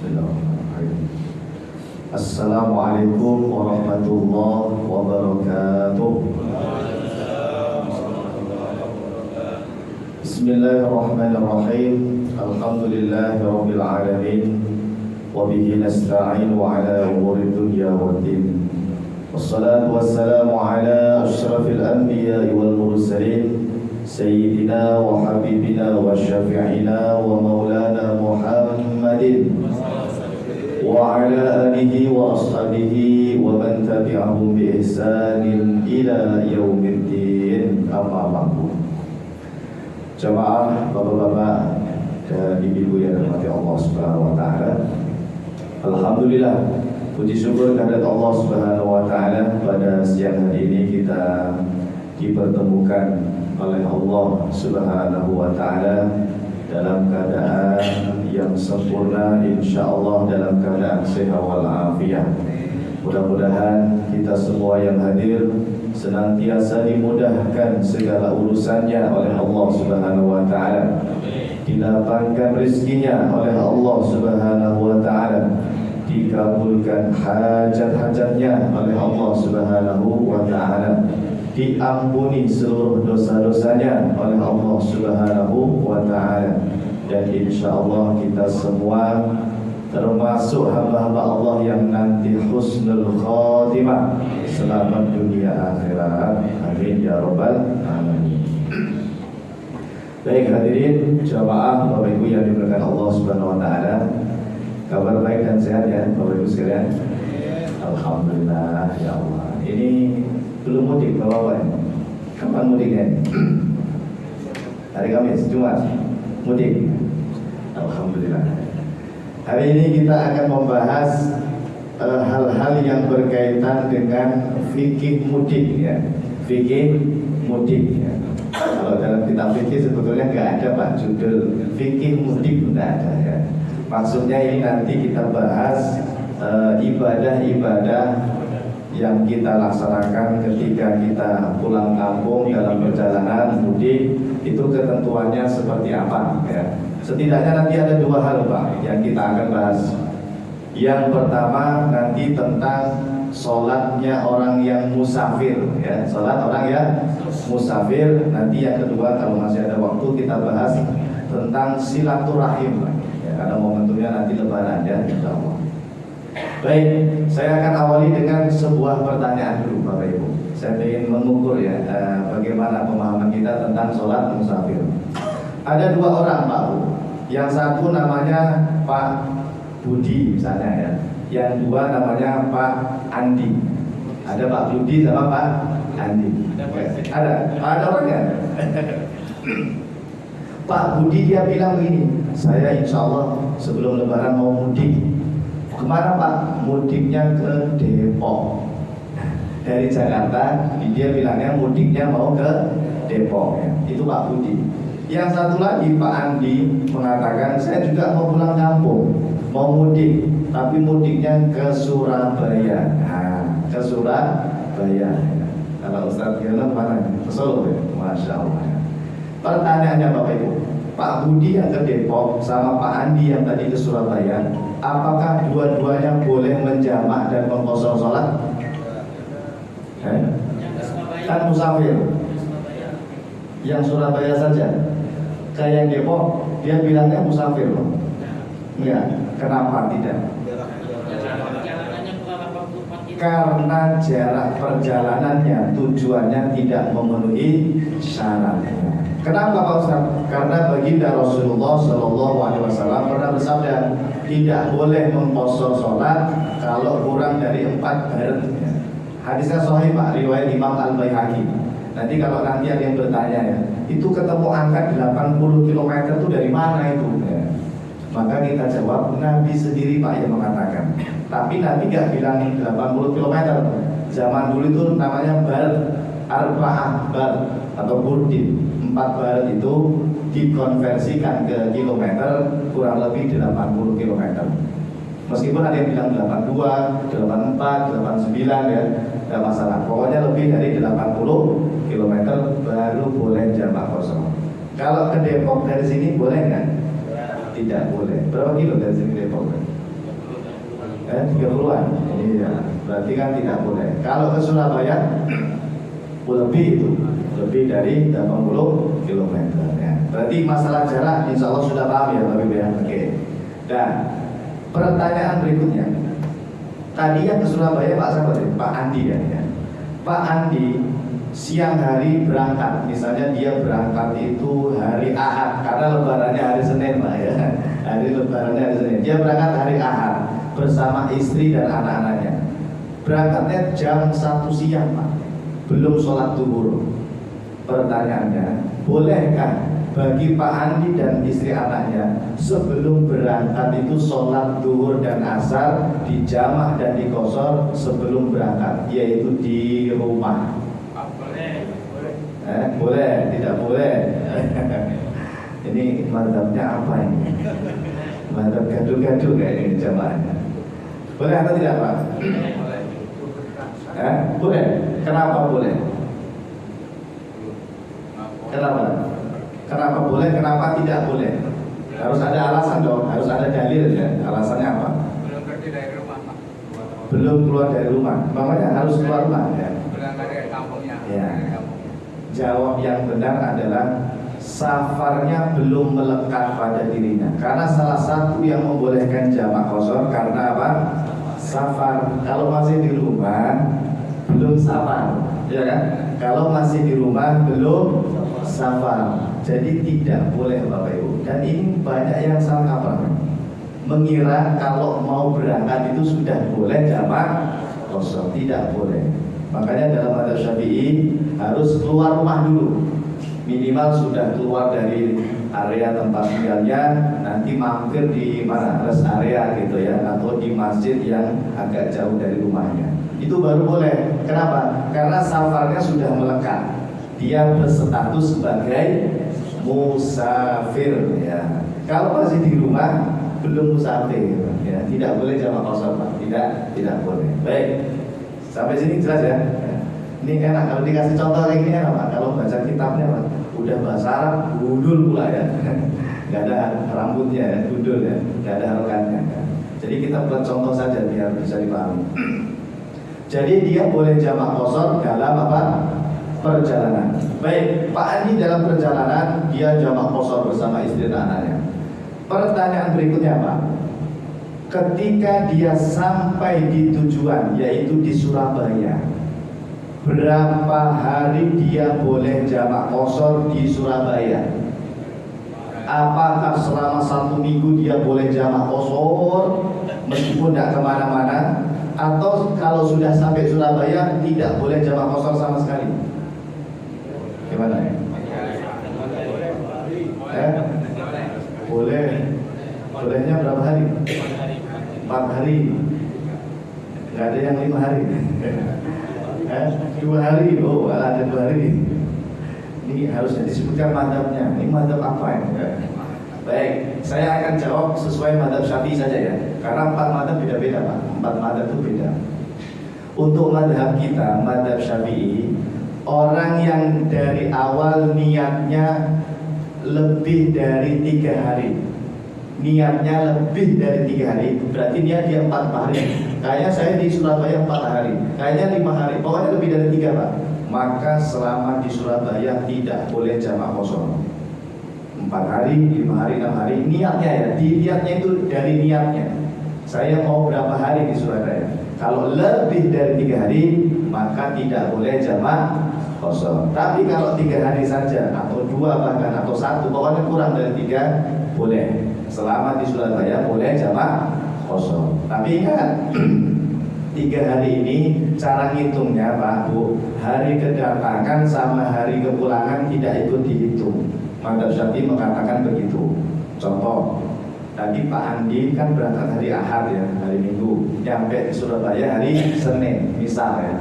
Bismillahirrahmanirrahim. Assalamualaikum warahmatullahi wabarakatuh. Bismillahirrahmanirrahim. Alhamdulillahirabbil alamin. Wa bihi nasta'in ala umuri dunya waddin. Wassalatu wassalamu ala asyrafil anbiya'i wal mursalin Sayyidina wa habibina wa syafi'ina wa maulana Muhammadin wa ala alihi wa ashabihi wa man tabi'ahum bi ihsanin ila yaumiddin. Amma ba'du. Jamaah bapak-bapak dan ibu-ibu yang dirahmati Allah Subhanahu wa taala. Alhamdulillah, puji syukur kehadirat Allah Subhanahu wa taala, pada siang hari ini kita dipertemukan oleh Allah Subhanahu wa taala dalam keadaan yang sempurna, insyaallah dalam keadaan sehat walafiat. Mudah-mudahan kita semua yang hadir senantiasa dimudahkan segala urusannya oleh Allah Subhanahu wa taala, dilapangkan rezekinya oleh Allah Subhanahu wa taala, dikabulkan hajat-hajatnya oleh Allah Subhanahu wa taala, diampuni seluruh dosa-dosanya oleh Allah Subhanahu wa taala. Dan insyaallah kita semua termasuk hamba-hamba Allah yang nanti husnul khatimah, selamat dunia akhirat. Amin ya rabbal alamin. Baik hadirin jamaah Bapak Ibu yang dimuliakan Allah Subhanahu wa taala. Kabar baik dan sehat ya Bapak Ibu sekalian? Alhamdulillah ya Allah. Ini belum mudik Bapak-bapak. Kapan mudiknya? Hari Kamis, Jumat mudik. Alhamdulillah. Hari ini kita akan membahas hal-hal yang berkaitan dengan fikih mudik ya. Fikih mudik ya. Kalau dalam kitab fikih sebetulnya nggak ada Pak judul fikih mudik, nggak ada ya. Maksudnya ini nanti kita bahas ibadah-ibadah yang kita laksanakan ketika kita pulang kampung dalam perjalanan mudik, itu ketentuannya seperti apa ya. Setidaknya nanti ada dua hal Pak yang kita akan bahas. Yang pertama nanti tentang sholatnya orang yang musafir ya, sholat orang yang musafir. Nanti yang kedua kalau masih ada waktu kita bahas tentang silaturahim ya, karena momentumnya nanti lebaran ya insyaallah. Baik, saya akan awali dengan sebuah pertanyaan dulu Bapak Ibu. Saya ingin mengukur ya bagaimana pemahaman kita tentang sholat musafir. Ada dua orang Pak Bu. Yang satu namanya Pak Budi misalnya ya. Yang dua namanya Pak Andi. Ada Pak Budi sama Pak Andi. Ada orangnya. Pak Budi dia bilang begini, saya insya Allah sebelum lebaran mau mudik. Kemana Pak? Mudiknya ke Depok. Dari Jakarta, dia bilangnya mudiknya mau ke Depok ya. Itu Pak Budi. Yang satu lagi Pak Andi mengatakan saya juga mau pulang kampung, mau mudik, tapi mudiknya ke Surabaya. Nah, ke Surabaya. Kalau Ustaz Gila mana? Ke Solo ya. Masya Allah. Pertanyaannya Bapak Ibu, Pak Budi yang ke Depok sama Pak Andi yang tadi ke Surabaya, apakah dua-duanya boleh menjamak dan mengkosor sholat? Kan musafir. Yang Surabaya saja. Kayak yang Depok, dia bilangnya musafir loh. Enggak, kenapa tidak? Karena jarak perjalanannya, tujuannya tidak memenuhi syaratnya. Kenapa Pak Ustaz? Karena baginda Rasulullah SAW pernah bersabda, tidak boleh mengkosor sholat kalau kurang dari 4 baret. Hadisnya sahih Pak, riwayat Imam Al-Baihaqi. Nanti kalau nanti ada yang bertanya ya, itu ketemu angka 80 km itu dari mana itu? Ya. Maka kita jawab, Nabi sendiri Pak yang mengatakan. Tapi Nabi nggak bilang 80 km. Zaman dulu itu namanya bar, arba'ah bar atau burdin. 4 barat itu dikonversikan ke kilometer, kurang lebih 80 km. Meskipun ada yang bilang 82, 84, 89 ya, tidak masalah. Pokoknya lebih dari 80 km baru boleh jamak kosong. Kalau ke Depok dari sini boleh nggak? Tidak boleh. Berapa kilo dari sini Depok? 30-an. Iya, berarti kan tidak boleh. Kalau ke Surabaya lebih itu, lebih dari 80 km ya. Berarti masalah jarak insya Allah sudah paham ya Bapak Ibu ya. Oke. Dan pertanyaan berikutnya, tadi yang ke Surabaya Pak siapa tadi? Pak Andi ya. Pak Andi siang hari berangkat, misalnya dia berangkat itu hari Ahad karena lebarannya hari Senin Pak ya. Hari lebarannya hari Senin. Dia berangkat hari Ahad bersama istri dan anak-anaknya. Berangkatnya jam 1 siang Pak. Belum sholat zuhur. Pertanyaannya, bolehkah bagi Pak Andi dan istri anaknya sebelum berangkat itu sholat zuhur dan asar dijamak dan dikosor sebelum berangkat, yaitu di rumah? Boleh, tidak boleh. Ini madzhabnya apa ini? Madzhab gaduh-gaduh kayak ini jamaahnya. Boleh atau tidak Pak? Boleh. Kenapa boleh? Kenapa? Kenapa boleh? Kenapa tidak boleh? Harus ada alasan dong. Harus ada dalil ya. Alasannya apa? Belum pergi dari rumah Pak. Belum keluar dari rumah. Makanya harus keluar rumah ya. Belum dari kampungnya. Ya. Jawab yang benar adalah safarnya belum melekat pada dirinya. Karena salah satu yang membolehkan jamak qashar karena apa? Safar. Kalau masih di rumah belum safar, ya kan? Kalau masih di rumah belum safar. Jadi tidak boleh Bapak Ibu. Dan ini banyak yang salah kaprah. Mengira kalau mau berangkat itu sudah boleh jamak qashar. Tidak boleh. Makanya dalam madzhab Syafi'i harus keluar rumah dulu. Minimal sudah keluar dari area tempat tinggalnya, nanti mampir di mana, rest area gitu ya, atau di masjid yang agak jauh dari rumahnya. Itu baru boleh. Kenapa? Karena safarnya sudah melekat. Dia berstatus sebagai musafir ya. Kalau masih di rumah belum musafir ya, tidak boleh jamak qashar Pak. Tidak boleh. Baik. Sampai sini jelas ya. Ini enak kalau dikasih contoh kayak gini enak Pak. Kalau baca kitabnya Pak, udah bahasa Arab, gundul pula ya. Gak ada rambutnya ya, gundul ya, gak ada harokannya ya. Jadi kita buat contoh saja biar bisa dipahami. Jadi dia boleh jamak qashar dalam apa? Perjalanan. Baik, Pak Andi dalam perjalanan dia jamak qashar bersama istri dan anaknya. Pertanyaan berikutnya Pak, ketika dia sampai di tujuan yaitu di Surabaya, berapa hari dia boleh jamak qashar di Surabaya? Apakah selama 1 minggu dia boleh jamak qashar meskipun tidak kemana-mana? Atau kalau sudah sampai Surabaya tidak boleh jamak qashar sama sekali? Gimana ya? Boleh. Bolehnya berapa hari? 4 hari. Gak ada yang 5 hari. 2 hari. Oh, ada 2 hari. Ini harusnya disebutkan madzhabnya. Ini madzhab apa ya? Baik, saya akan jawab sesuai madzhab Syafi'i saja ya. Karena 4 madzhab beda-beda Pak. 4 madzhab itu beda. Untuk madzhab kita, madzhab Syafi'i, orang yang dari awal niatnya lebih dari 3 hari, niatnya lebih dari 3 hari, berarti dia 4 hari. Kayaknya saya di Surabaya 4 hari, kayaknya 5 hari, pokoknya lebih dari 3 Pak. Maka selama di Surabaya tidak boleh jamak qashar. 4 hari, 5 hari, 6 hari, niatnya ya, dilihatnya itu dari niatnya. Saya mau berapa hari di Surabaya. Kalau lebih dari 3 hari, maka tidak boleh jamak qashar. Tapi kalau 3 hari saja, atau 2 bahkan, atau 1, pokoknya kurang dari 3, boleh. Selama di Surabaya boleh jamak qashar. Tapi ingat, 3 hari ini cara ngitungnya Pak Bu, hari kedatangan sama hari kepulangan tidak ikut dihitung. Madzhab Syafi'i mengatakan begitu. Contoh, tadi Pak Andi kan berangkat hari Ahad ya, hari Minggu, nyampe di Surabaya hari Senin, misal ya.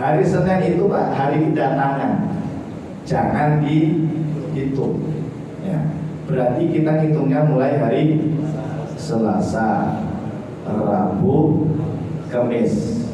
Hari Senin itu Pak, hari kedatangan, jangan dihitung ya. Berarti kita hitungnya mulai hari Selasa, Rabu, Kamis.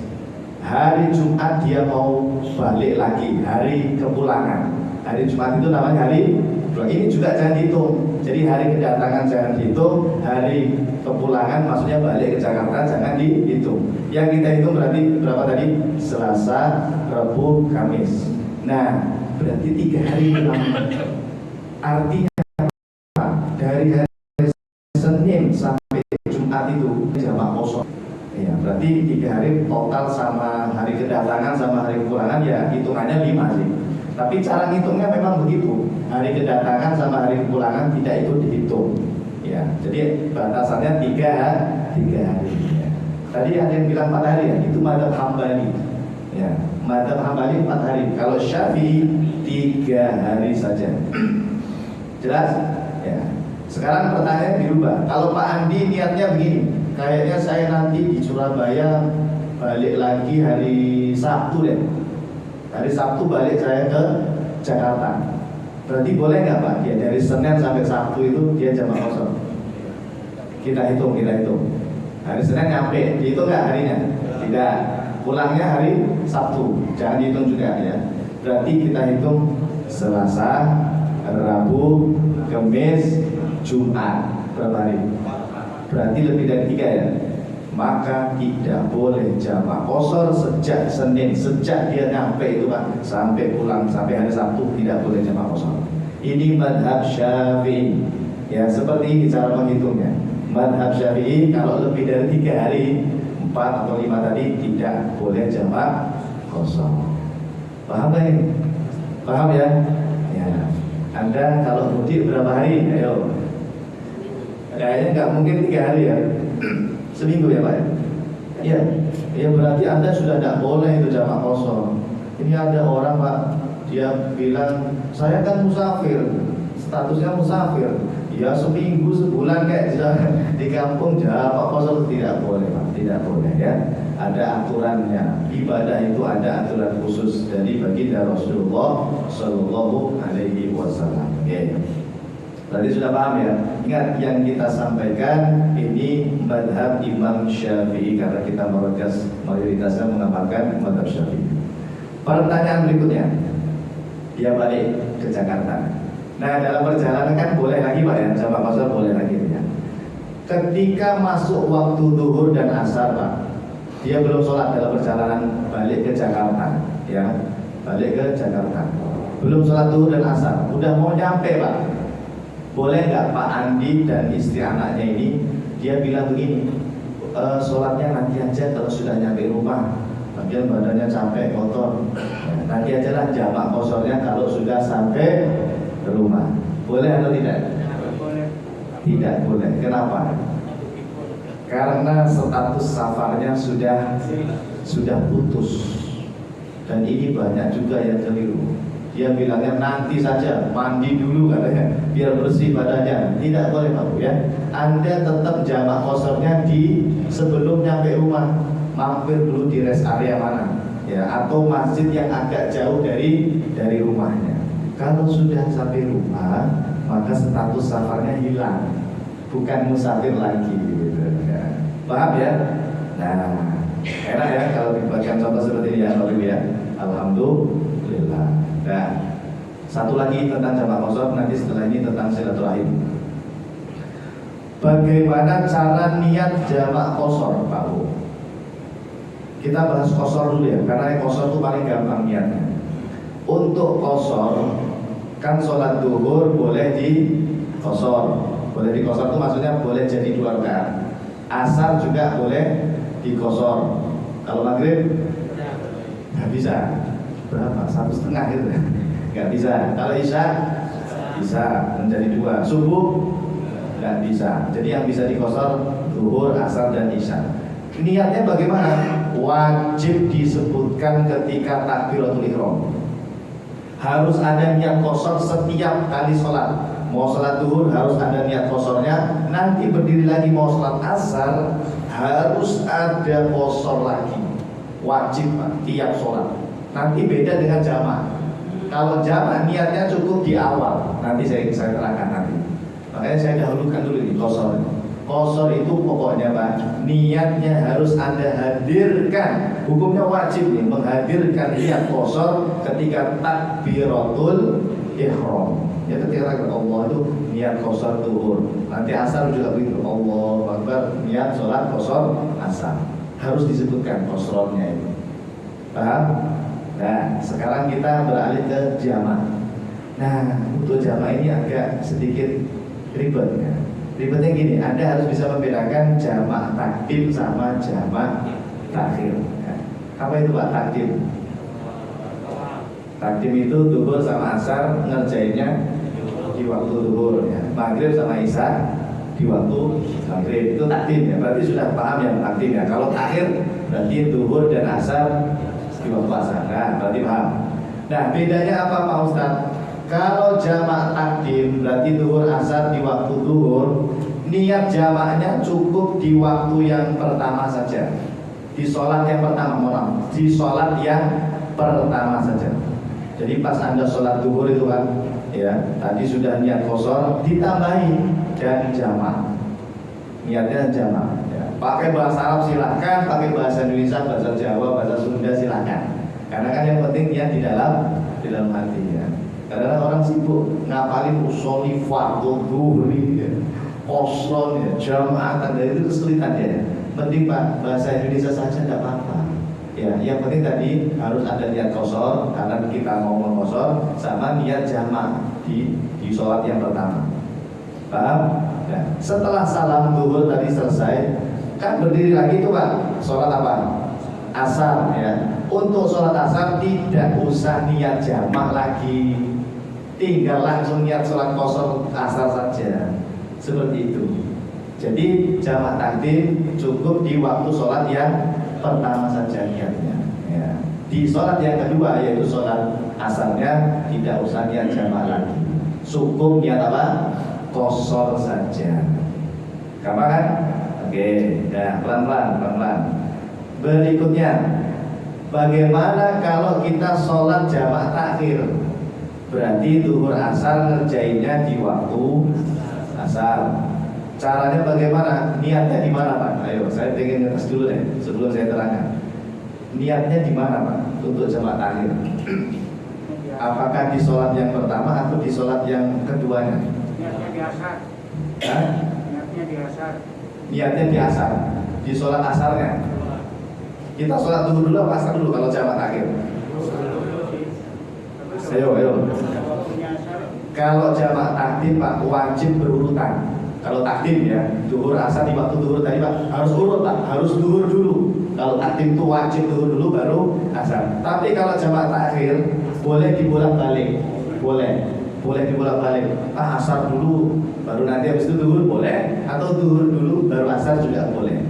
Hari Jumat dia mau balik lagi, hari kepulangan. Hari Jumat itu namanya hari. Ini juga jangan dihitung. Jadi Jadi hari kedatangan jangan dihitung, hari kepulangan maksudnya balik ke Jakarta jangan dihitung. Yang kita hitung berarti berapa tadi? Selasa, Rabu, Kamis. Nah, berarti 3 hari hilang. Artinya apa? Dari hari Senin sampai Jumat itu jamak kosong. Ya, berarti 3 hari total sama hari kedatangan sama hari kepulangan ya hitungannya 5 sih. Tapi cara ngitungnya memang begitu. Hari kedatangan sama hari kepulangan tidak ikut dihitung. Ya, jadi batasannya 3 hari. Ya. Tadi ada yang bilang 4 hari ya, itu madzhab Hambali. Ya, madzhab Hambali 4 hari. Kalau Syafi'i 3 hari saja. Jelas? Ya. Sekarang pertanyaan dirubah. Kalau Pak Andi niatnya begini, kayaknya saya nanti di Surabaya balik lagi hari Sabtu deh. Hari Sabtu balik saya ke Jakarta. Berarti boleh nggak Pak? Ya dari Senin sampai Sabtu itu dia jamak kosong. Kita hitung. Hari Senin nyampe, dihitung nggak harinya? Tidak. Pulangnya hari Sabtu, jangan dihitung juga ya. Berarti kita hitung Selasa, Rabu, Kamis, Jumat. Berapa hari? Berarti lebih dari 3 ya. Maka tidak boleh jamak qashar sejak Senin, sejak dia nyampe itu Pak, sampai pulang, sampai hari Sabtu tidak boleh jamak qashar. Ini madhab Syafi'i. Ya seperti ini cara menghitungnya. Madhab Syafi'i kalau lebih dari 3 hari, 4 atau 5 tadi tidak boleh jamak qashar. Paham gak ini? Paham ya? Ya. Anda kalau mudik berapa hari? Ayo. Kayaknya nggak mungkin 3 hari ya. Seminggu ya Pak ya? Iya. Ya berarti Anda sudah tidak boleh itu jamak qashar. Ini ada orang Pak, dia bilang saya kan musafir, statusnya musafir. Ya seminggu sebulan kayak di kampung jamak qashar tidak boleh Pak, tidak boleh ya. Ada aturannya. Ibadah itu ada aturan khusus dari baginda Rasulullah Shallallahu Alaihi Wasallam. Oke. Tadi sudah paham ya. Ingat yang kita sampaikan ini madhab Imam Syafi'i karena kita mayoritasnya mengamalkan madhab Syafi'i. Pertanyaan berikutnya, dia balik ke Jakarta. Nah dalam perjalanan kan boleh lagi Pak ya, jamak qashar boleh lagi ya. Ketika masuk waktu zuhur dan asar Pak, dia belum sholat dalam perjalanan balik ke Jakarta, ya balik ke Jakarta, belum sholat zuhur dan asar, udah mau nyampe Pak. Boleh nggak Pak Andi dan istri anaknya ini, dia bilang begini, sholatnya nanti aja kalau sudah nyampe rumah, bagian badannya capek, kotor, nanti aja lah jamak qasharnya kalau sudah sampai ke rumah. Boleh atau tidak? Tidak boleh. Kenapa? Karena status safarnya sudah putus. Dan ini banyak juga yang keliru. Dia bilangnya nanti saja, mandi dulu katanya, biar bersih badannya. Tidak boleh Pak ya. Anda tetap jamak qasharnya di sebelum nyampe rumah, mampir dulu di rest area mana, ya, atau masjid yang agak jauh dari rumahnya. Kalau sudah sampai rumah, maka status safarnya hilang, bukan musafir lagi. Gitu, ya. Paham ya? Nah, enak ya kalau dibuatkan contoh seperti ini ya, Bapak Ibu ya. Alhamdulillah. Nah, satu lagi tentang jamak qashar, nanti setelah ini tentang silaturahim. Bagaimana cara niat jamak qashar, Pak Bu? Kita bahas qashar dulu ya, karena qashar itu paling gampang niatnya. Untuk qashar, kan sholat duhur boleh di qashar. Boleh di qashar itu maksudnya boleh jadi 2 rakaat. Asar juga boleh di qashar. Kalau maghrib nggak bisa. Berapa? 1,5 gitu. Nggak bisa. Kalau isya bisa menjadi 2. Subuh nggak bisa. Jadi yang bisa di qashar zuhur, asar dan isya. Niatnya bagaimana? Wajib disebutkan ketika takbiratul ihram. Harus ada niat qashar setiap kali sholat. Mau sholat zuhur harus ada niat qasharnya. Nanti berdiri lagi mau sholat asar harus ada qashar lagi. Wajib Pak, tiap sholat. Nanti beda dengan jamak. Kalau jamak niatnya cukup di awal. Nanti saya terangkan nanti. Makanya saya dahulukan dulu ini qashar. Qashar itu pokoknya Pak, niatnya harus Anda hadirkan. Hukumnya wajib nih, menghadirkan niat qashar ketika takbiratul ihram. Ya ketika kita Allah itu niat qasar zuhur. Nanti asar juga begitu. Allahu Akbar, niat sholat qasar asar. Harus disebutkan qasarnya itu. Paham? Nah, sekarang kita beralih ke jamak. Nah, untuk jamak ini agak sedikit ribet ya. Ribetnya gini, Anda harus bisa membedakan jamak takdim sama jamak takhir ya. Apa itu Pak takdim? Takdim itu zuhur sama asar ngerjainnya di waktu zuhur ya. Maghrib sama isya di waktu maghrib, itu takdim ya. Berarti sudah paham yang takdim ya. Kalau takhir berarti zuhur dan asar di waktu asar. Nah, berarti paham. Nah, bedanya apa Pak Ustaz? Kalau jamak takdim berarti zuhur asar di waktu zuhur, niat jamaknya cukup di waktu yang pertama saja. Di sholat yang pertama, di sholat yang pertama saja. Jadi pas Anda sholat zuhur itu kan, ya tadi sudah niat qasar, ditambahi dan jamak. Niatnya jamak. Ya. Pakai bahasa Arab silahkan, pakai bahasa Indonesia, bahasa Jawa, bahasa Sunda silahkan. Karena kan yang penting niat di dalam hati ya. Karena orang sibuk ngapalin usoli fardhu dhuhri ya. Qasron ya, jamaatan dari itu kesulitan ya. Penting Pak, bahasa Indonesia saja tidak apa-apa. Ya, yang penting tadi harus ada niat qasar karena kita ngomong qasar sama niat jamak di sholat yang pertama. Paham? Ya. Setelah salam zuhur tadi selesai, kan berdiri lagi tuh Pak. Sholat apa? Asar ya. Untuk sholat asar tidak usah niat jamak lagi. Tinggal langsung niat sholat qasar asar saja. Seperti itu. Jadi jamak takdim cukup di waktu sholat yang pertama saja niatnya ya. Di sholat yang kedua yaitu sholat asarnya tidak usah niat jamak lagi. Cukup niat apa? Qasar saja. Gampang kan? Oke, nah pelan-pelan. Berikutnya, bagaimana kalau kita sholat jamak takhir? Berarti zuhur asar ngerjainnya di waktu asar. Caranya bagaimana? Niatnya di mana Pak? Ayo, saya pengen ngetes dulu deh sebelum saya terangkan. Niatnya di mana Pak untuk jamak takhir? Apakah di sholat yang pertama atau di sholat yang keduanya? Niatnya di asar. Hah? Niatnya di asar. Niatnya di asar. Di sholat asarnya. Kita sholat dulu apa asar dulu kalau jamak takhir? Ayo. Kalau jamak takdim Pak wajib berurutan. Kalau takdim ya, zuhur asar di waktu zuhur tadi Pak harus urut Pak, harus zuhur dulu. Kalau takdim itu wajib zuhur dulu baru asar. Tapi kalau jamak takhir boleh dibolak-balik. Boleh dibolak-balik. Asar dulu baru nanti habis itu zuhur boleh, atau zuhur dulu baru asar juga boleh.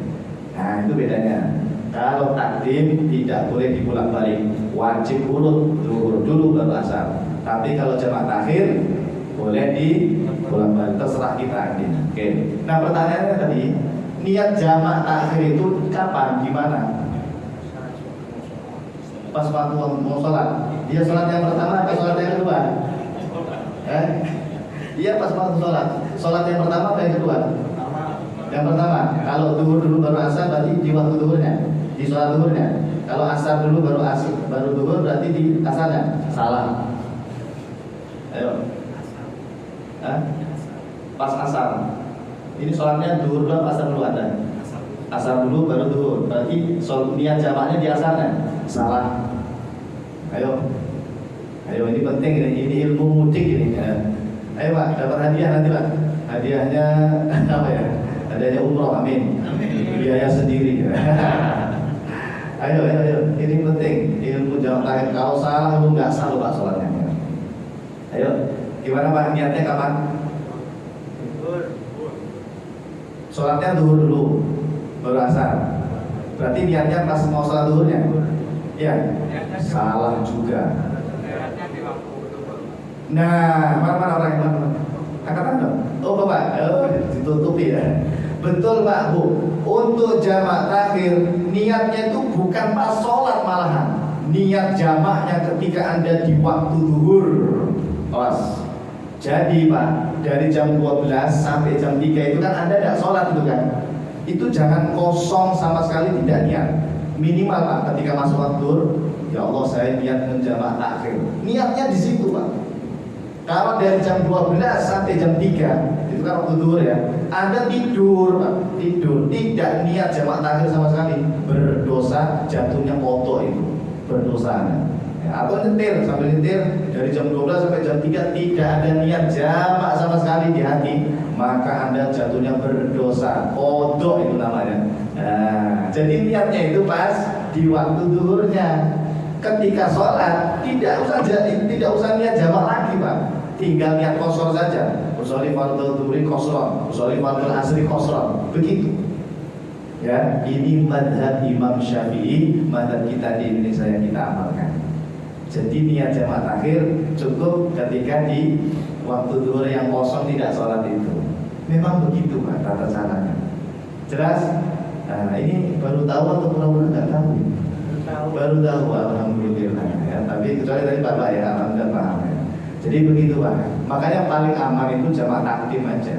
Nah, itu bedanya. Kalau takdim tidak boleh dibolak-balik, wajib urut zuhur dulu baru asar. Tapi kalau jamak takhir boleh dibolak-balik, terserah kita ini. Oke. Nah, pertanyaannya tadi, niat jamak takhir itu kapan, di mana? Pas waktu mau sholat. Dia sholat yang pertama atau sholat yang kedua? Iya pas waktu sholat. Sholat yang pertama atau yang kedua? Yang pertama. Kalau zuhur dulu baru asar berarti di waktu zuhurnya, di sholat zuhurnya. Kalau asar dulu baru zuhur berarti di asarnya. Salah. Ayo. Pas asar. Ini sholatnya zuhur dulu, asar dulu ada. Asar dulu baru zuhur. Berarti niat jamaknya di asarnya. Salah. Ayo ini penting ini ilmu mudik ini. Ayo Pak, dapat hadiah nanti Pak. Hadiahnya apa ya? Hadiahnya umroh, amin. Biaya sendiri. Ayo, ini penting ilmu jamak takhir. Kalau salah lu nggak sah Pak sholatnya. Ayo, gimana Pak niatnya kapan? Sholatnya zuhur dulu, baru asar. Berarti niatnya pas mau sholat zuhurnya? Ya, salah juga. Niatnya di waktu zuhur. Nah, mana orang yang mana? Angkatan dong. Oh Bapak, ditutupi ya. Betul Pak Bu. Untuk jamak takhir niatnya itu bukan pas sholat malahan. Niat jamaknya ketika Anda di waktu zuhur. Awas. Jadi Pak, dari jam 12 sampai jam 3 itu kan Anda tidak sholat itu kan. Itu jangan kosong sama sekali, tidak niat. Minimal Pak, ketika masuk waktu, ya Allah saya niat menjamak takhir. Niatnya di situ Pak. Kalau dari jam 12 sampai jam 3 itu kan waktu zuhur ya, Anda tidur Pak, tidur, tidak niat jamak takhir sama sekali, berdosa, jatuhnya kotor itu, berdosa Anda. Ya, atau nyetir, sambil nyetir dari jam 12 sampai jam 3 tidak ada niat jamak sama sekali di hati, maka Anda jatuhnya berdosa, kodok itu namanya. Nah, jadi niatnya itu pas di waktu zuhurnya. Ketika sholat tidak usah niat jamak lagi Pak, tinggal niat kosor saja. Usolli fardhu dhuhri qasran, usolli fardhu asri qasran, begitu. Ya, ini madhab Imam Syafi'i, madhab kita di Indonesia yang kita amalkan. Jadi niat jamak takhir cukup ketika di waktu zuhur yang kosong tidak sholat itu. Memang begitu Pak tata caranya. Jelas? Nah, ini baru tahu atau pura-pura nggak tahu? Baru tahu, alhamdulillah ya. Tapi kecuali tadi Bapak ya, alhamdulillah paham ya. Jadi begitu Pak. Makanya paling aman itu jamak takdim aja.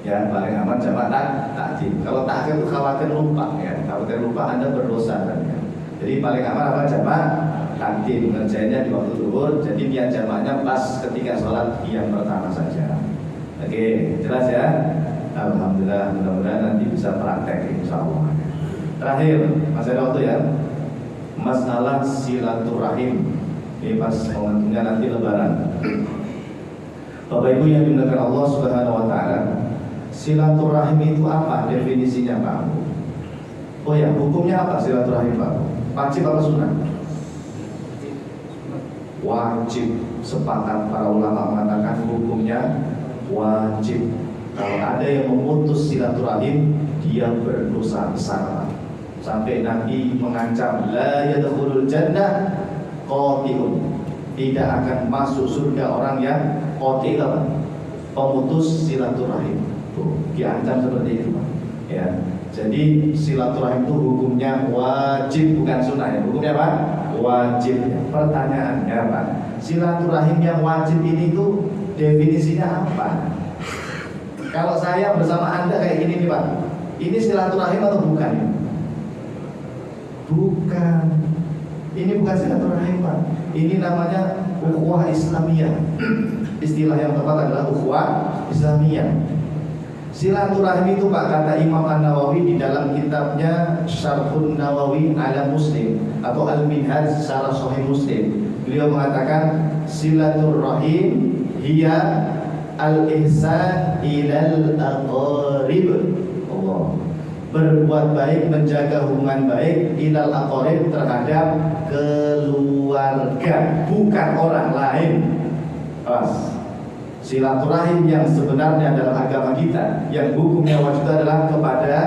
Ya, paling aman jamak takdim. Kalau takhir itu khawatir lupa ya. Khawatir lupa Anda berdosa kan ya. Jadi paling aman apa jamak takdim, ngerjainnya di waktu zuhur. Jadi niat jamaknya pas ketika sholat yang pertama saja. Oke, jelas ya. Alhamdulillah, mudah-mudahan nanti bisa praktek insyaallah. Terakhir, masih ada waktu ya. Masalah silaturahim. Ini pas momentumnya nanti lebaran. Bapak Ibu yang dimuliakan Allah Subhanahu wa taala, silaturahim itu apa definisinya Pak? Oh ya, hukumnya apa silaturahim Pak? Wajib apa sunnah? Wajib. Sepakat para ulama mengatakan hukumnya wajib. Kalau ada yang memutus silaturahim, dia berdosa besar. Sampai Nabi mengancam la yadkhulul jannah qati'un, tidak akan masuk surga orang yang qati', pemutus silaturahim. Tuh, diancam seperti itu Pak. Ya. Jadi silaturahim itu hukumnya wajib, bukan sunnah ya. Hukumnya apa? Wajib. Pertanyaannya Pak, silaturahim yang wajib ini tuh definisinya apa? Kalau saya bersama Anda kayak gini nih Pak, ini silaturahim atau bukan? Bukan. Ini bukan silaturahim Pak. Ini namanya ukhuwah Islamiyah. Istilah yang tepat adalah ukhuwah Islamiyah. Silaturahim itu Pak, kata Imam An-Nawawi di dalam kitabnya Syarhun Nawawi ala Muslim atau Al-Minhaj Syarah Sahih Muslim. Beliau mengatakan silaturahim hiya al-ihsan ilal aqarib. Allah, berbuat baik, menjaga hubungan baik ilal aqarib, terhadap keluarga, bukan orang lain. Pas silaturahim yang sebenarnya dalam agama kita, yang hukumnya wajib adalah kepada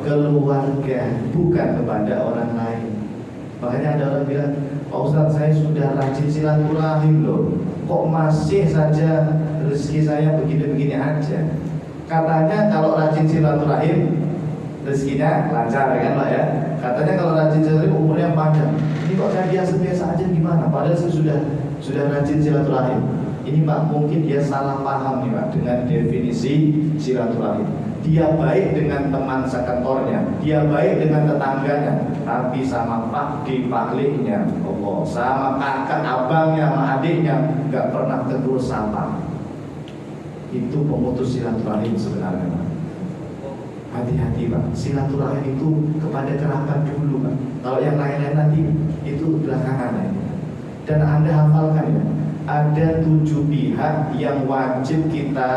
keluarga, bukan kepada orang lain. Makanya ada orang bilang, Pak Ustadz, saya sudah rajin silaturahim loh, kok masih saja rezeki saya begini-begini aja. Katanya kalau rajin silaturahim rezekinya lancar ya kan Pak ya. Katanya kalau rajin silaturahim umurnya panjang. Ini kok saya biasa-biasa aja gimana? Padahal saya sudah rajin silaturahim. Ini Pak, mungkin dia salah paham nih Pak dengan definisi silaturahim. Dia baik dengan teman sekantornya, dia baik dengan tetangganya, tapi sama pak pakliknya, sama kakak abangnya, sama adiknya nggak pernah tegur sapa. Itu pemutus silaturahim sebenarnya Pak. Hati-hati Pak, silaturahim itu kepada kerabat dulu Pak. Kalau yang lain-lain nanti itu belakangan ya. Dan Anda hafalkan ya, ada 7 pihak yang wajib kita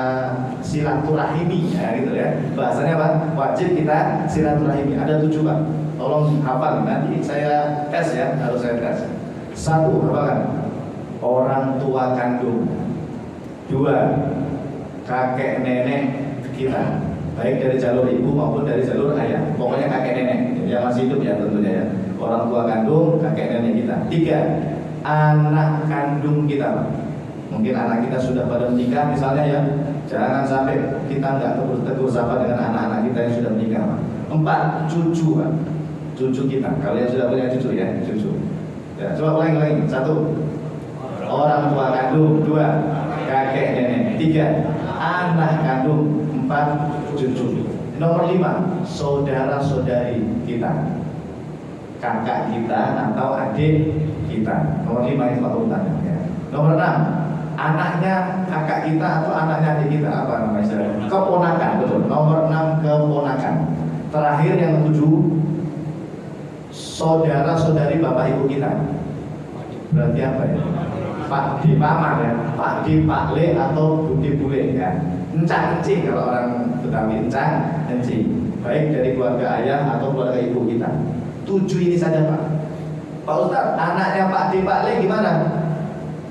silaturahimi ya gitu ya. Bahasanya apa? Wajib kita silaturahimi. Ada 7 Pak. Tolong hafal, nanti saya tes ya, harus saya tes. 1, hafalkan. Orang tua kandung. 2, kakek nenek kita, baik dari jalur ibu maupun dari jalur ayah. Pokoknya kakek nenek yang masih hidup ya tentunya ya. Orang tua kandung, kakek nenek kita. 3, anak kandung kita. Mungkin anak kita sudah pada menikah misalnya ya, jangan sampai kita nggak tegur sapa dengan anak-anak kita yang sudah menikah. 4, cucu Pak. Cucu kita, kalau yang sudah punya cucu ya, cucu ya. Coba ulangi. 1, orang tua kandung. 2, kakek nenek. 3, anak kandung. 4, cucu. Nomor 5, saudara-saudari kita, kakak kita atau adik kita. Nomor 5 itu Pak urutannya ya. Nomor 6, anaknya kakak kita atau anaknya adik kita, apa namanya? Keponakan, betul. Nomor 6 keponakan. Terakhir yang 7 saudara-saudari bapak ibu kita. Berarti apa ya? Pak di paman ya, Pak di Pak Le atau Budi Bule ya. Encang encing kalau orang Betawi, encang encing. Baik dari keluarga ayah atau keluarga ibu kita. 7 ini saja Pak. Pak Ustadz, anaknya Pak di Pak Le gimana?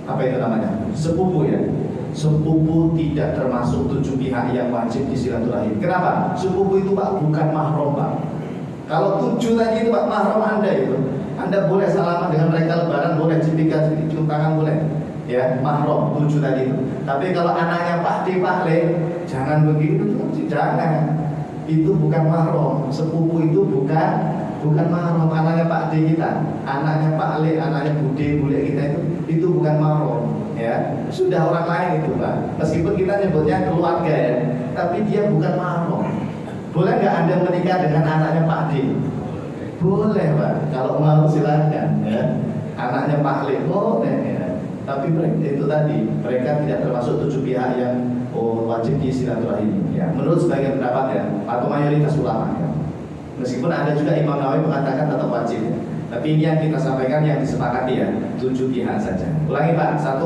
Apa itu namanya? Sepupu ya. Sepupu tidak termasuk 7 pihak yang wajib disilaturahim. Kenapa? Sepupu itu Pak bukan mahram Pak. Kalau 7 tadi itu Pak mahram Anda itu. Anda boleh salaman dengan mereka lebaran, boleh cium tangan boleh. Ya, mahram 7 tadi itu. Tapi kalau anaknya Pak D, Pak Le, jangan begitu, jangan. Itu bukan mahram. Sepupu itu bukan mahram. Anaknya Pak D kita, anaknya Pak Le, anaknya Bude, Bule kita itu bukan mahram. Ya, sudah orang lain itu Pak. Meskipun kita nyebutnya keluarga ya, tapi dia bukan mahram. Boleh nggak Anda menikah dengan anaknya Pak D? Boleh Pak, kalau mau silakan ya. Anaknya Pak Le boleh ya. Tapi itu tadi mereka tidak termasuk 7 pihak yang wajib disilaturahim ya. Menurut sebagian pendapat ya, atau mayoritas ulama ya. Meskipun ada juga Imam Nawawi mengatakan tetap wajib ya. Tapi ini yang kita sampaikan yang disepakati ya, 7 pihak saja. Ulangi Pak, 1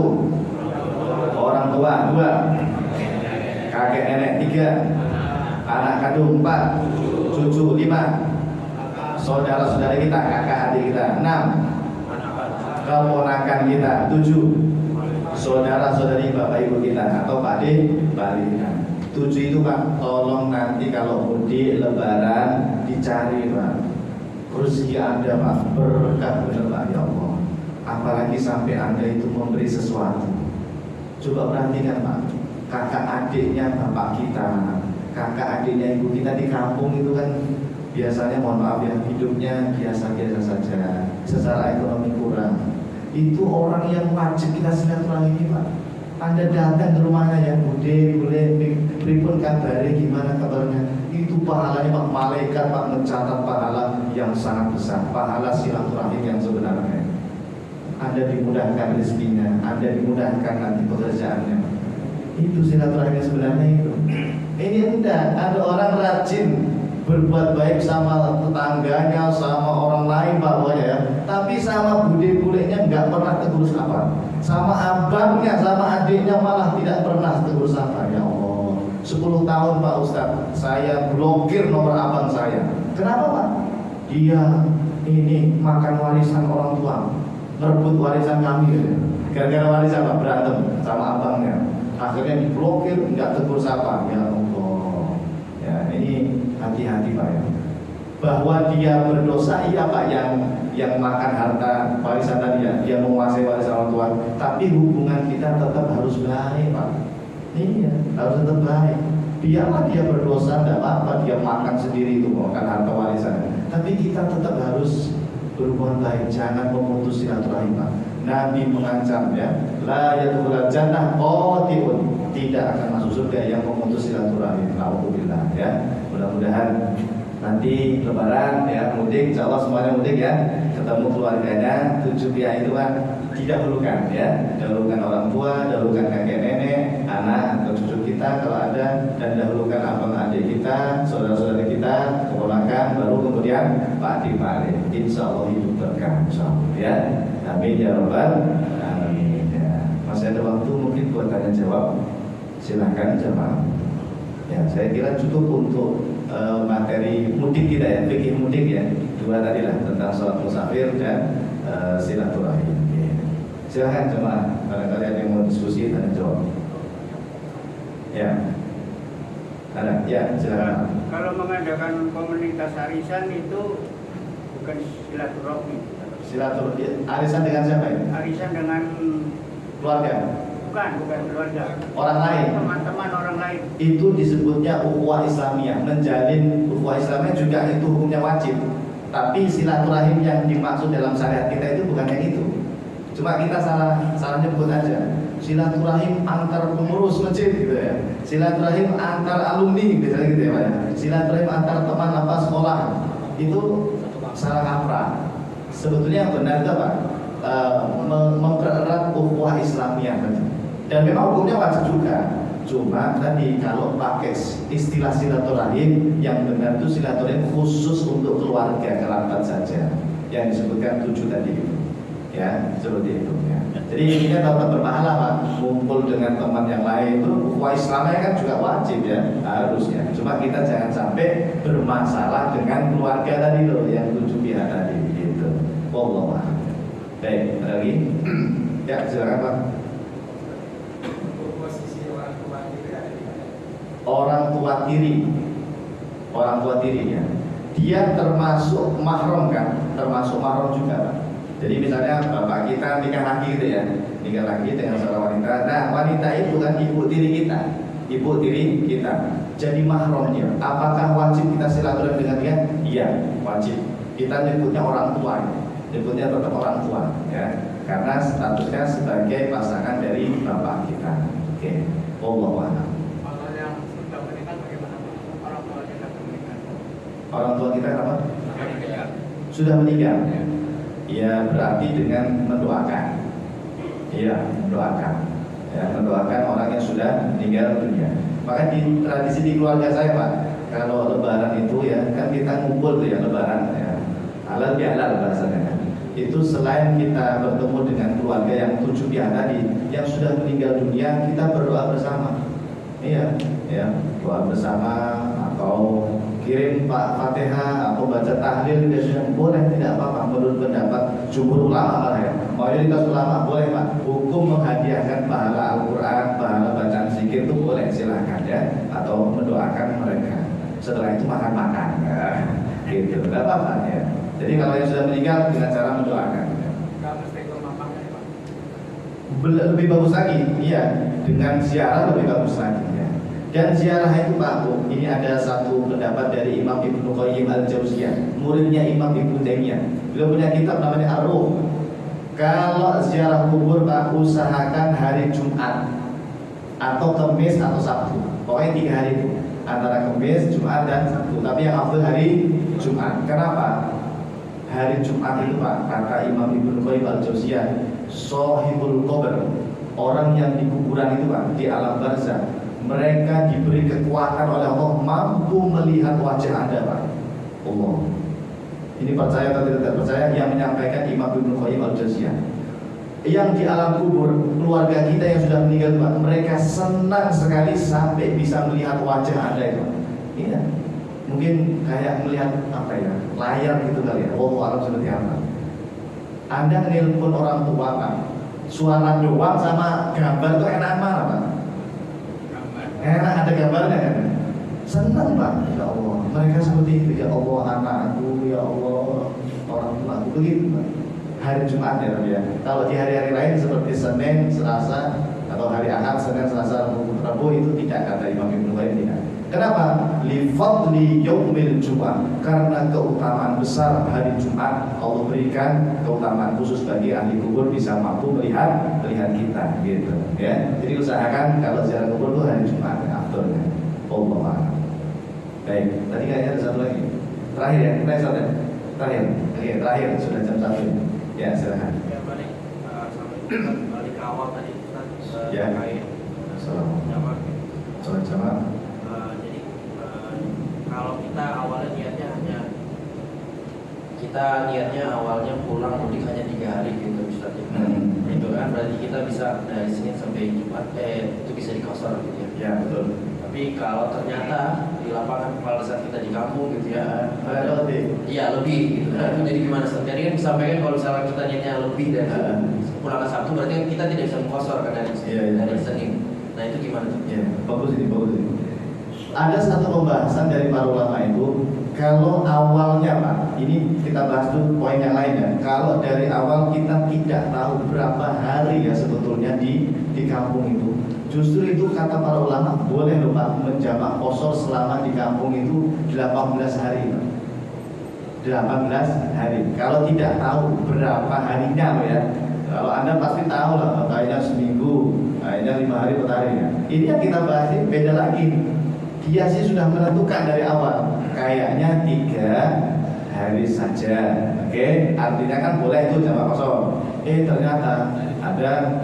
orang tua, 2 kakek nenek, 3 anak kandung, 4 cucu, 5 saudara-saudari kita, kakak adik kita, 6 keponakan kita, 7 saudara-saudari bapak ibu kita atau Pak D, Pak D kita. 7 itu Pak, tolong nanti kalau mudik lebaran dicari Pak. Rezeki Anda Pak, berkah benar Pak ya Allah. Apalagi sampai Anda itu memberi sesuatu. Coba perhatikan Pak, kakak adiknya bapak kita, kakak adiknya ibu kita di kampung itu kan biasanya mohon maaf ya, hidupnya biasa-biasa saja, secara ekonomi kurang. Itu orang yang wajib kita silaturahmi Pak. Anda datang ke rumahnya ya, Bude, boleh pripun kabari, gimana kabarnya? Itu pahalanya Pak, malaikat Pak mencatat pahala yang sangat besar, pahala silaturahim yang sebenarnya. Anda dimudahkan rezekinya, Anda dimudahkan nanti pekerjaannya. Itu silaturahim yang sebenarnya itu. Ini enggak, ada orang rajin berbuat baik sama tetangganya, sama orang lain bawahnya ya, tapi sama bude-bulenya nggak pernah tegur sapa, sama abangnya, sama adiknya malah tidak pernah tegur sapa. Ya Allah, 10 tahun Pak Ustadz, saya blokir nomor abang saya. Kenapa Pak? Dia ini makan warisan orang tua, merebut warisan kami ya. Gara-gara warisan Pak, berantem sama abangnya, akhirnya diblokir, nggak tegur sapa. Ya Allah, ya ini hati-hati Pak ya. Bahwa dia berdosa iya Pak, yang makan harta warisan tadi ya, dia menguasai warisan orang tua. Tapi hubungan kita tetap harus baik Pak. Iya, harus tetap baik. Biarlah dia berdosa, tidak apa-apa, dia makan sendiri itu makan harta warisan. Tapi kita tetap harus berhubungan baik, jangan memutus silaturahim Pak. Nabi mengancam ya, la yadkhulul jannah qati'un, tidak akan masuk surga yang memutus silaturahim. Alhamdulillah ya. Mudah-mudahan nanti lebaran ya, mudik, insyaallah semuanya mudik ya, ketemu keluarganya, 7 pihak itu kan didahulukan ya, dahulukan orang tua, dahulukan kakek nenek, anak atau cucu kita kalau ada, dan dahulukan abang adik kita, saudara-saudara kita, keponakan, baru kemudian Pak Di Pak Le. Insyaallah hidup berkah insyaallah ya. Amin ya rabbal alamin ya. Masih ada waktu mungkin buat tanya jawab, silakan jawab. Ya, saya kira cukup untuk materi mudik kita ya, fikih mudik ya, 2 tadi lah tentang sholat musafir dan silaturahim. Ya. Silakan jemaah, barangkali ada yang mau diskusi dan jawab. Ya, ada, ya silakan. Kalau mengadakan komunitas arisan itu bukan silaturahmi. Silaturahim, arisan dengan siapa ya? Arisan dengan Keluarga. bukan keluarga. Orang lain. Teman-teman orang lain. Itu disebutnya ukhuwah Islamiyah. Menjalin ukhuwah Islamiyah juga itu hukumnya wajib. Tapi silaturahim yang dimaksud dalam syariat kita itu bukan yang itu. Cuma kita salah nyebut aja. Silaturahim antar pengurus masjid gitu ya. Silaturahim antar alumni misalnya gitu ya Pak. Silaturahim antar teman apa sekolah. Itu salah kaprah. Sebetulnya yang benar itu Pak, mempererat ukhuwah Islamiyah. Dan memang hukumnya wajib juga. Cuma tadi kalau pakai istilah silaturahim, yang benar itu silaturahim khusus untuk keluarga kerabat saja, yang disebutkan 7 tadi itu. Ya, seperti itu ya. Jadi ini kan tetap berpahala Pak. Kumpul dengan teman yang lain itu ukhuwah Islamnya kan juga wajib ya, harusnya. Cuma kita jangan sampai bermasalah dengan keluarga tadi loh, yang 7 pihak tadi gitu. Wallahu a'lam. Baik, ada lagi? Ya, silakan Pak. Orang tua tiri ya, dia termasuk mahram kan, termasuk mahram juga Pak. Jadi misalnya bapak kita nikah lagi gitu ya, nikah lagi dengan seorang wanita. Nah wanita itu kan ibu tiri kita, jadi mahramnya. Apakah wajib kita silaturahmi dengan dia? Iya, wajib. Kita nyebutnya orang tua, nyebutnya tetap orang tua ya, karena statusnya sebagai pasangan dari bapak kita. Oke, wallahu a'lam. Orang tua kita apa? Sudah meninggal. Ya berarti dengan mendoakan. Iya, mendoakan. Ya, mendoakan orang yang sudah meninggal dunia. Maka di tradisi di keluarga saya Pak, kalau lebaran itu ya kan kita ngumpul tuh ya lebaran ya. Halal bihalal bahasanya. Itu selain kita bertemu dengan keluarga yang 7 pihak tadi yang sudah meninggal dunia, kita berdoa bersama. Iya, ya, doa bersama atau kirim Pak Fatihah atau baca tahlil biasanya boleh, tidak apa-apa menurut pendapat jumhur ulama malah ya. Mayoritas ulama boleh Pak. Hukum menghadiahkan pahala Al-Quran, pahala bacaan zikir itu boleh, silahkan ya, atau mendoakan mereka. Setelah itu makan-makan ya. Gitu, tidak apa-apa ya. Jadi kalau yang sudah meninggal dengan cara mendoakan. Lebih bagus lagi, iya, dengan ziarah lebih bagus lagi ya. Dan ziarah itu Pak Bu, ini ada satu pendapat dari Imam Ibnu Qayyim Al-Jauziyah, muridnya Imam Ibnu Taimiyah. Beliau punya kitab namanya Ar-Ruh. Kalau ziarah kubur Pak, usahakan hari Jumat atau Kamis atau Sabtu. Pokoknya 3 hari itu, antara Kamis, Jumat dan Sabtu. Tapi yang afdal hari Jumat. Kenapa? Hari Jumat itu Pak, kata Imam Ibnu Qayyim Al-Jauziyah, shahibul qabr, orang yang di kuburan itu Pak, di alam barzah, mereka diberi kekuatan oleh Allah mampu melihat wajah Anda Pak. Allah. Ini percaya atau tidak percaya, yang menyampaikan Imam Ibnu Qayyim Al-Jauziyah. Yang di alam kubur, keluarga kita yang sudah meninggal Pak, mereka senang sekali sampai bisa melihat wajah Anda itu. Iya. Mungkin kayak melihat apa ya, layar gitu kali ya. Wallahu a'lam seperti apa. Anda nelpon orang tua Pak, suara doang sama gambar itu enak mana Pak? Enak ada gambarnya kan? Senang Pak, ya Allah. Mereka seperti itu, ya Allah anakku, ya Allah orang tuaku, begitu Pak. Hari Jumat ya Pak ya. Kalau di hari-hari lain seperti Senin, Selasa, atau hari Ahad, Senin, Selasa, Rabu itu tidak, kata Imam Ibnu Qayyim tidak. Kenapa? Li fadli yaumil Jumat, karena keutamaan besar hari Jumat Allah berikan keutamaan khusus bagi ahli kubur bisa mampu melihat kita gitu ya. Jadi usahakan kalau ziarah kubur itu hari Jumat afdolnya. Allah a'lam. Baik, tadi kayaknya ada satu lagi. Terakhir ya, kita satu ya. Terakhir sudah jam 1. Ya, silakan. Ya balik balik ke awal tadi ya. Assalamualaikum. Salam. Jadi kalau kita awalnya niatnya awalnya pulang mudik hanya 3 hari gitu Ustaz. Itu kan berarti kita bisa dari Senin sampai Jumat itu bisa dikosor gitu ya. Ya betul. Tapi kalau ternyata di lapangan pada saat kita di kampung gitu ya ada lebih. Iya lebih gitu. Jadi gimana Ustaz? Tadi kan disampaikan kalau misalnya kita niatnya lebih dari pulangan Sabtu berarti kan kita tidak bisa mengkosor kan dari Senin. Nah itu gimana tuh? Ya, bagus ini. Ada satu pembahasan dari para ulama itu, kalau awalnya Pak, ini kita bahas dulu poin yang lain ya. Kalau dari awal kita tidak tahu berapa hari ya sebetulnya di kampung itu, justru itu kata para ulama boleh loh Pak menjamak qashar selama di kampung itu 18 hari Pak. 18 hari. Kalau tidak tahu berapa harinya loh ya. Kalau Anda pasti tahu lah, kayaknya seminggu, kayaknya 5 hari per harinya. Ini yang kita bahas ini beda lagi. Dia sih sudah menentukan dari awal, kayaknya 3 hari saja. Oke, artinya kan boleh itu jamak kosong. Ternyata ada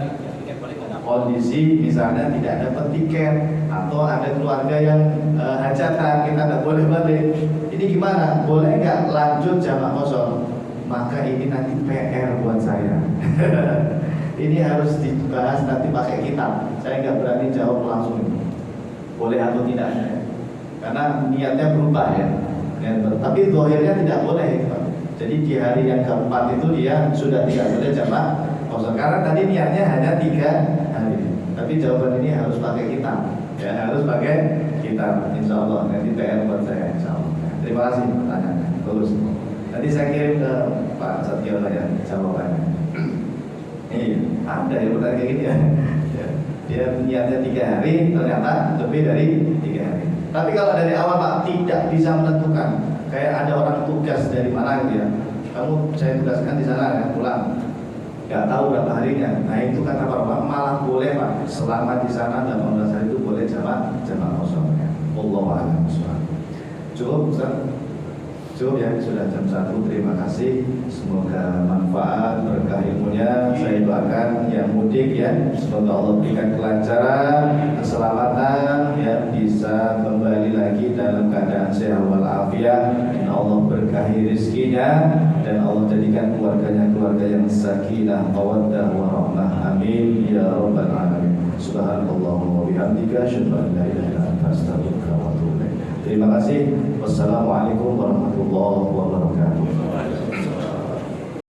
kondisi misalnya tidak dapat tiket atau ada keluarga yang hajatan, kita nggak boleh balik. Ini gimana? Boleh nggak lanjut jamak kosong? Maka ini nanti PR buat saya. Ini harus dibahas nanti pakai kitab. Saya nggak berani jawab langsung. Boleh atau tidak? Karena niatnya berubah ya. Tapi zahirnya tidak boleh. Jadi di hari yang keempat itu dia sudah tidak boleh jamak kosong. Karena tadi niatnya hanya 3 hari. Tapi jawaban ini harus pakai kitab. Ya, harus pakai kitab. Insya Allah nanti PR buat saya. Insya Allah. Terima kasih pertanyaannya. Bagus. Nanti saya kirim ke Pak Satyo ya jawabannya. Iya, ada yang pertanyaan kayak gini ya. Dia niatnya 3 hari, ternyata lebih dari 3 hari. Tapi kalau dari awal Pak tidak bisa menentukan, kayak ada orang tugas dari mana gitu ya. Kamu saya tugaskan di sana ya, pulang. Gak tahu berapa harinya. Nah itu kata Bapak malah boleh Pak. Selama di sana 18 hari itu boleh jamak kosong ya. Wallahu a'lam bishawab. Cukup Ustaz? Cukup ya, sudah jam 1. Terima kasih. Semoga manfaat berkah ilmunya. Saya doakan yang mudik ya, semoga Allah berikan kelancaran, keselamatan ya, bisa kembali lagi dalam keadaan sehat walafiat. Allah berkahi rezekinya dan Allah jadikan keluarganya keluarga yang sakinah, mawaddah warahmah. Amin ya rabbal alamin. Subhanallah wa bihamdika asyhadu an la ilaha illa anta astaghfiruka wa atubu ilaik. Terima kasih. Wassalamualaikum warahmatullahi wabarakatuh.